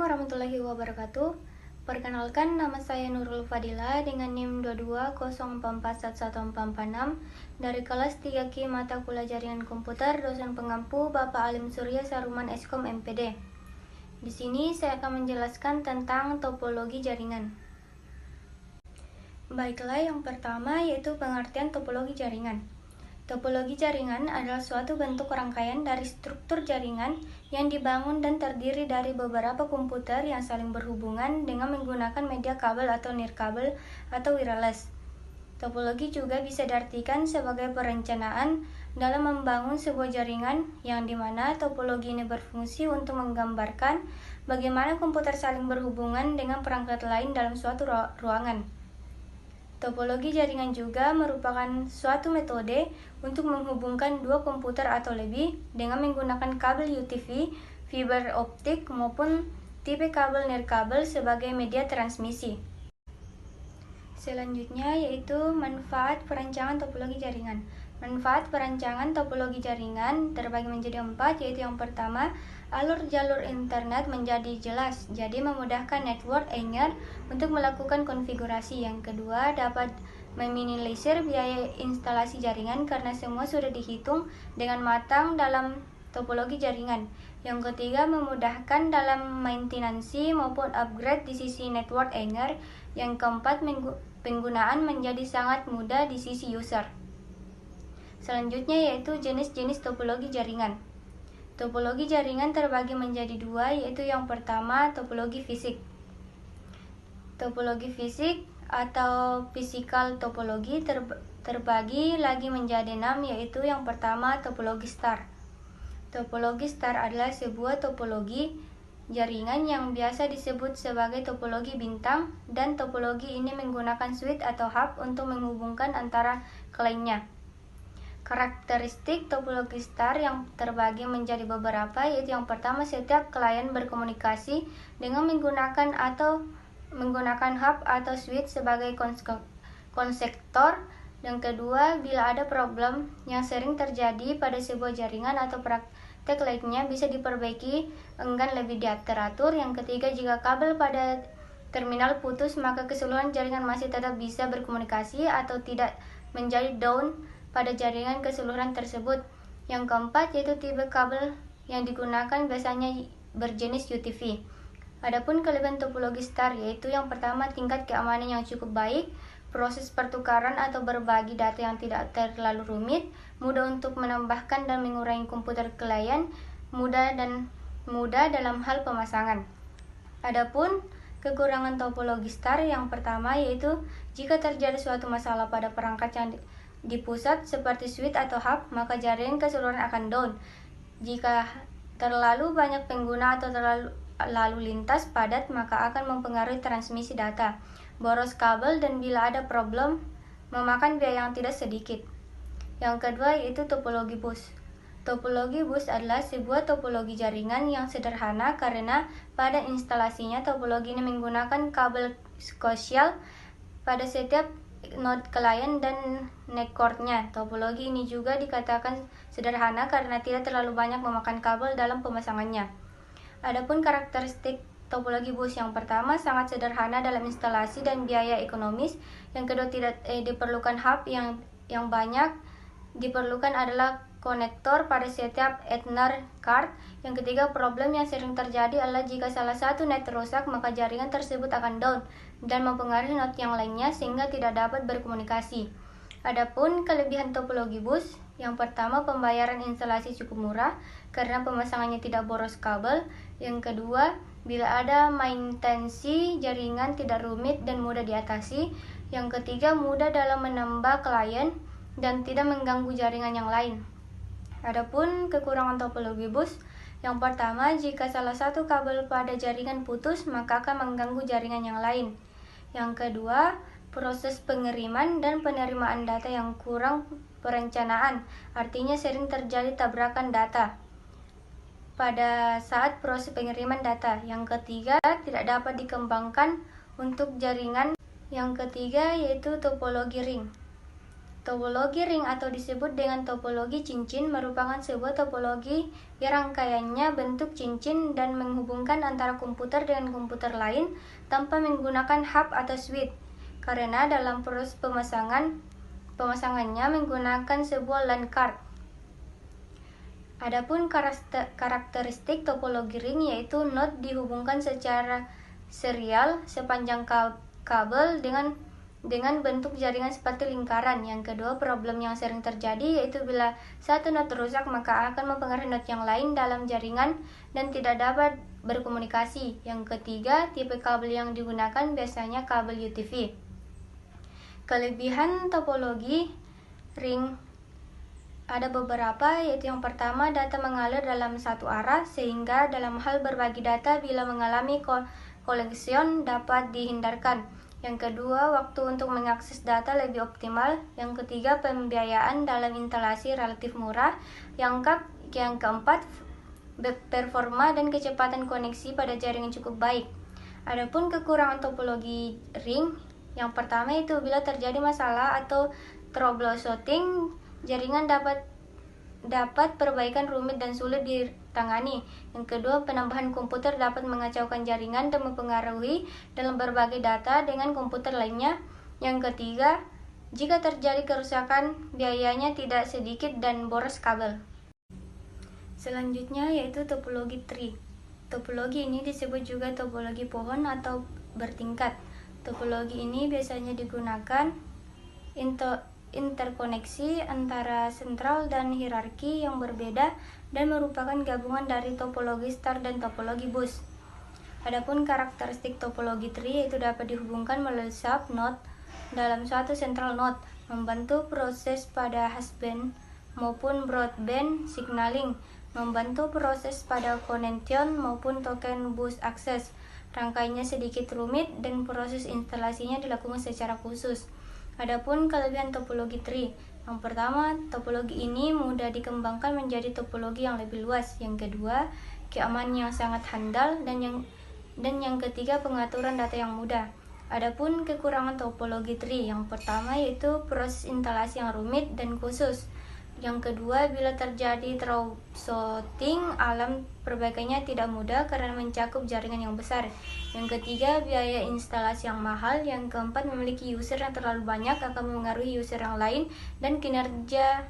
warahmatullahi wabarakatuh. Perkenalkan, nama saya Nurul Fadila dengan NIM 2204411446 dari kelas 3Q Mata Kuliah Jaringan Komputer, dosen pengampu Bapak Alim Surya Saruman Eskom MPD. Di sini saya akan menjelaskan tentang topologi jaringan. Baiklah, yang pertama yaitu pengertian topologi jaringan. Topologi jaringan adalah suatu bentuk rangkaian dari struktur jaringan yang dibangun dan terdiri dari beberapa komputer yang saling berhubungan dengan menggunakan media kabel atau nirkabel atau wireless. Topologi juga bisa diartikan sebagai perencanaan dalam membangun sebuah jaringan yang dimana topologi ini berfungsi untuk menggambarkan bagaimana komputer saling berhubungan dengan perangkat lain dalam suatu ruangan. Topologi jaringan juga merupakan suatu metode untuk menghubungkan dua komputer atau lebih dengan menggunakan kabel UTV, fiber optik maupun tipe kabel nirkabel sebagai media transmisi. Selanjutnya yaitu manfaat perancangan topologi jaringan. Manfaat perancangan topologi jaringan terbagi menjadi 4, yaitu yang pertama, alur jalur internet menjadi jelas, jadi memudahkan network engineer untuk melakukan konfigurasi. Yang kedua, dapat meminimalisir biaya instalasi jaringan karena semua sudah dihitung dengan matang dalam topologi jaringan. Yang ketiga, memudahkan dalam maintenance maupun upgrade di sisi network engineer. Yang keempat, penggunaan menjadi sangat mudah di sisi user. Selanjutnya yaitu jenis-jenis topologi jaringan. Topologi jaringan terbagi menjadi 2, yaitu yang pertama topologi fisik. Topologi fisik atau physical topologi terbagi lagi menjadi 6, yaitu yang pertama topologi star. Topologi star adalah sebuah topologi jaringan yang biasa disebut sebagai topologi bintang, dan topologi ini menggunakan switch atau hub untuk menghubungkan antara kliennya. Karakteristik topologi star yang terbagi menjadi beberapa, yaitu yang pertama, setiap klien berkomunikasi dengan menggunakan hub atau switch sebagai konsektor. Yang kedua, bila ada problem yang sering terjadi pada sebuah jaringan atau praktek lainnya bisa diperbaiki enggan lebih teratur. Yang ketiga, jika kabel pada terminal putus maka keseluruhan jaringan masih tetap bisa berkomunikasi atau tidak menjadi down pada jaringan keseluruhan tersebut. Yang keempat, yaitu tipe kabel yang digunakan biasanya berjenis UTV. Adapun kelebihan topologi star yaitu yang pertama, tingkat keamanan yang cukup baik, proses pertukaran atau berbagi data yang tidak terlalu rumit, mudah untuk menambahkan dan mengurangi komputer klien, mudah dalam hal pemasangan. Adapun kekurangan topologi star yang pertama yaitu jika terjadi suatu masalah pada perangkat yang di pusat seperti switch atau hub, maka jaringan keseluruhan akan down. Jika terlalu banyak pengguna atau terlalu lalu lintas padat, maka akan mempengaruhi transmisi data, boros kabel, dan bila ada problem memakan biaya yang tidak sedikit. Yang kedua yaitu topologi bus. Topologi bus adalah sebuah topologi jaringan yang sederhana karena pada instalasinya topologi ini menggunakan kabel koaksial pada setiap node klien dan networknya. Topologi ini juga dikatakan sederhana karena tidak terlalu banyak memakan kabel dalam pemasangannya. Adapun karakteristik topologi bus yang pertama, sangat sederhana dalam instalasi dan biaya ekonomis. Yang kedua, tidak diperlukan hub yang banyak. Diperlukan adalah konektor pada setiap Ethernet card. Yang ketiga, problem yang sering terjadi adalah jika salah satu net rusak maka jaringan tersebut akan down dan mempengaruhi node yang lainnya sehingga tidak dapat berkomunikasi. Adapun kelebihan topologi bus, yang pertama, pembayaran instalasi cukup murah karena pemasangannya tidak boros kabel. Yang kedua, bila ada maintenance jaringan tidak rumit dan mudah diatasi. Yang ketiga, mudah dalam menambah klien dan tidak mengganggu jaringan yang lain. Adapun kekurangan topologi bus, yang pertama, jika salah satu kabel pada jaringan putus maka akan mengganggu jaringan yang lain. Yang kedua, proses pengiriman dan penerimaan data yang kurang perencanaan, artinya sering terjadi tabrakan data pada saat proses pengiriman data. Yang ketiga, tidak dapat dikembangkan untuk jaringan. Yang ketiga yaitu topologi ring. Topologi ring atau disebut dengan topologi cincin merupakan sebuah topologi yang rangkaiannya bentuk cincin dan menghubungkan antara komputer dengan komputer lain tanpa menggunakan hub atau switch, karena dalam proses pemasangannya menggunakan sebuah LAN card. Adapun karakteristik topologi ring yaitu node dihubungkan secara serial sepanjang kabel dengan bentuk jaringan seperti lingkaran. Yang kedua, problem yang sering terjadi yaitu bila satu node rusak maka akan mempengaruhi node yang lain dalam jaringan dan tidak dapat berkomunikasi. Yang ketiga, tipe kabel yang digunakan biasanya kabel UTV. Kelebihan topologi ring ada beberapa, yaitu yang pertama, data mengalir dalam satu arah sehingga dalam hal berbagi data bila mengalami collision dapat dihindarkan. Yang kedua, waktu untuk mengakses data lebih optimal. Yang ketiga, pembiayaan dalam instalasi relatif murah. Yang keempat, performa dan kecepatan koneksi pada jaringan cukup baik. Adapun kekurangan topologi ring, yang pertama itu bila terjadi masalah atau troubleshooting, jaringan dapat perbaikan rumit dan sulit ditangani. Yang kedua, penambahan komputer dapat mengacaukan jaringan dan mempengaruhi dalam berbagai data dengan komputer lainnya. Yang ketiga, jika terjadi kerusakan, biayanya tidak sedikit dan boros kabel. Selanjutnya yaitu topologi tree. Topologi ini disebut juga topologi pohon atau bertingkat. Topologi ini biasanya digunakan interkoneksi antara sentral dan hierarki yang berbeda dan merupakan gabungan dari topologi star dan topologi bus. Adapun karakteristik topologi tree yaitu dapat dihubungkan melalui subnode dalam suatu central node, membantu proses pada hashband maupun broadband signaling, membantu proses pada connection maupun token bus access. Rangkaiannya sedikit rumit dan proses instalasinya dilakukan secara khusus. Adapun kelebihan topologi tree, yang pertama, topologi ini mudah dikembangkan menjadi topologi yang lebih luas. Yang kedua, keamanan yang sangat handal dan yang ketiga, pengaturan data yang mudah. Adapun kekurangan topologi tree, yang pertama yaitu proses instalasi yang rumit dan khusus. Yang kedua, bila terjadi troubleshooting, alam perbaikannya tidak mudah karena mencakup jaringan yang besar. Yang ketiga, biaya instalasi yang mahal. Yang keempat, memiliki user yang terlalu banyak akan mempengaruhi user yang lain dan kinerja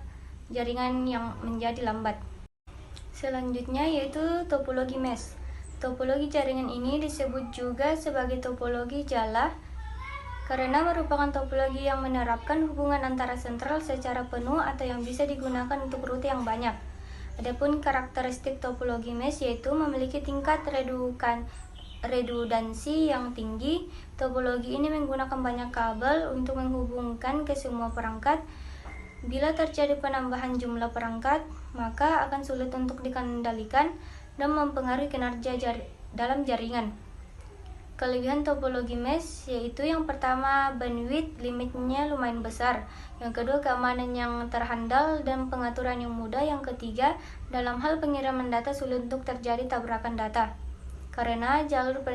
jaringan yang menjadi lambat. Selanjutnya yaitu topologi mesh. Topologi jaringan ini disebut juga sebagai topologi jala karena merupakan topologi yang menerapkan hubungan antara sentral secara penuh atau yang bisa digunakan untuk rute yang banyak. Adapun karakteristik topologi mesh yaitu memiliki tingkat redundansi yang tinggi. Topologi ini menggunakan banyak kabel untuk menghubungkan ke semua perangkat. Bila terjadi penambahan jumlah perangkat, maka akan sulit untuk dikendalikan dan mempengaruhi kinerja dalam jaringan. Kelebihan topologi mesh yaitu yang pertama, bandwidth limitnya lumayan besar. Yang kedua, keamanan yang terhandal dan pengaturan yang mudah. Yang ketiga, dalam hal pengiriman data sulit untuk terjadi tabrakan data karena jalur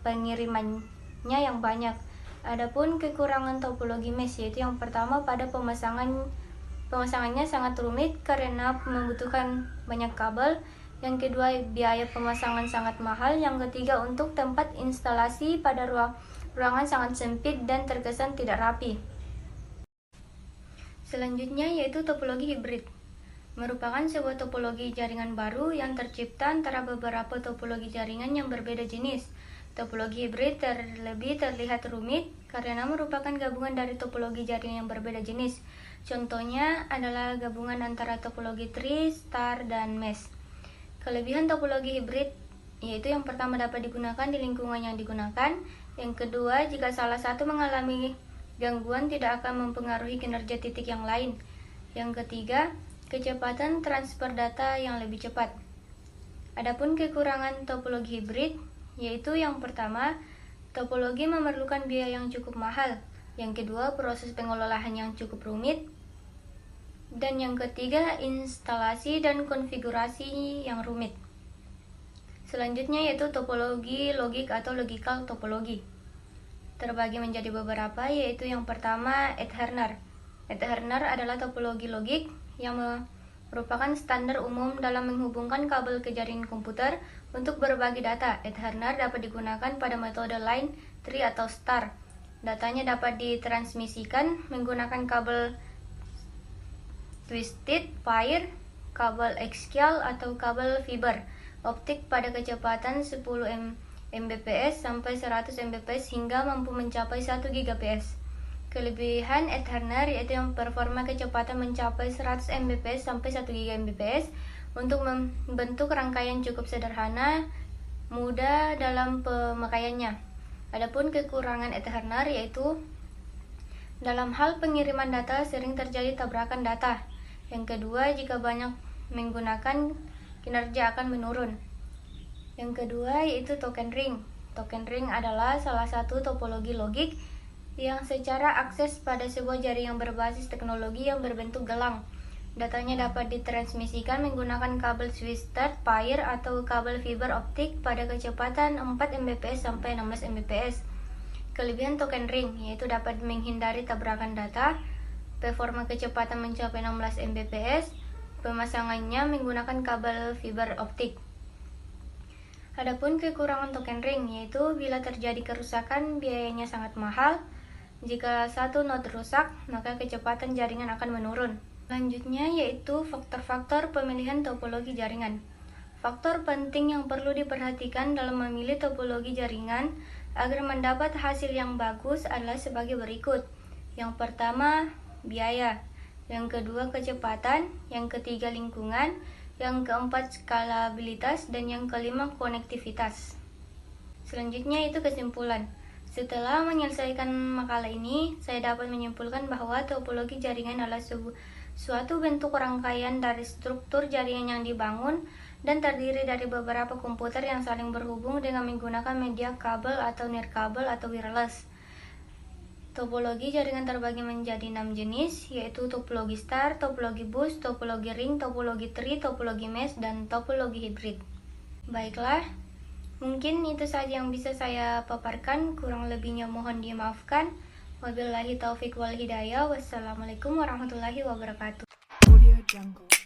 pengirimannya yang banyak. Adapun kekurangan topologi mesh yaitu yang pertama, pada pemasangannya sangat rumit karena membutuhkan banyak kabel. Yang kedua, biaya pemasangan sangat mahal. Yang ketiga, untuk tempat instalasi pada ruangan sangat sempit dan terkesan tidak rapi. Selanjutnya yaitu topologi hibrid. Merupakan sebuah topologi jaringan baru yang tercipta antara beberapa topologi jaringan yang berbeda jenis. Topologi hibrid terlebih terlihat rumit karena merupakan gabungan dari topologi jaringan yang berbeda jenis. Contohnya adalah gabungan antara topologi tree, star, dan mesh. Kelebihan topologi hibrid yaitu yang pertama, dapat digunakan di lingkungan yang digunakan. Yang kedua, jika salah satu mengalami gangguan tidak akan mempengaruhi kinerja titik yang lain. Yang ketiga, kecepatan transfer data yang lebih cepat. Adapun kekurangan topologi hibrid yaitu yang pertama, topologi memerlukan biaya yang cukup mahal. Yang kedua, proses pengelolaan yang cukup rumit. Dan yang ketiga, instalasi dan konfigurasi yang rumit. Selanjutnya yaitu topologi logik atau logical topologi. Terbagi menjadi beberapa, yaitu yang pertama, Ethernet. Ethernet adalah topologi logik yang merupakan standar umum dalam menghubungkan kabel ke jaringan komputer untuk berbagi data. Ethernet dapat digunakan pada metode line, tree, atau star. Datanya dapat ditransmisikan menggunakan kabel twisted pair, kabel axial, atau kabel fiber optik pada kecepatan 10 Mbps sampai 100 Mbps hingga mampu mencapai 1 Gbps. Kelebihan Ethernet yaitu yang performa kecepatan mencapai 100 Mbps sampai 1 Gbps untuk membentuk rangkaian cukup sederhana, mudah dalam pemakaiannya. Adapun kekurangan Ethernet yaitu dalam hal pengiriman data sering terjadi tabrakan data. Yang kedua, jika banyak menggunakan, kinerja akan menurun. Yang kedua yaitu token ring. Token ring adalah salah satu topologi logik yang secara akses pada sebuah jaringan berbasis teknologi yang berbentuk gelang. Datanya dapat ditransmisikan menggunakan kabel twisted pair atau kabel fiber optik pada kecepatan 4 Mbps sampai 16 Mbps. Kelebihan token ring yaitu dapat menghindari tabrakan data, performa kecepatan mencapai 16 Mbps, pemasangannya menggunakan kabel fiber optik. Adapun kekurangan token ring yaitu bila terjadi kerusakan biayanya sangat mahal. Jika satu node rusak, maka kecepatan jaringan akan menurun. Selanjutnya yaitu faktor-faktor pemilihan topologi jaringan. Faktor penting yang perlu diperhatikan dalam memilih topologi jaringan agar mendapat hasil yang bagus adalah sebagai berikut. Yang pertama, biaya. Yang kedua, kecepatan. Yang ketiga, lingkungan. Yang keempat, skalabilitas. Dan yang kelima, konektivitas. Selanjutnya itu kesimpulan. Setelah menyelesaikan makalah ini, saya dapat menyimpulkan bahwa topologi jaringan adalah suatu bentuk rangkaian dari struktur jaringan yang dibangun dan terdiri dari beberapa komputer yang saling berhubung dengan menggunakan media kabel atau nirkabel atau wireless. Topologi jaringan terbagi menjadi 6 jenis, yaitu topologi star, topologi bus, topologi ring, topologi tree, topologi mesh, dan topologi hybrid. Baiklah, mungkin itu saja yang bisa saya paparkan, kurang lebihnya mohon dimaafkan. Wabillahi taufik wal hidayah. Wassalamualaikum warahmatullahi wabarakatuh. Audio Jungle.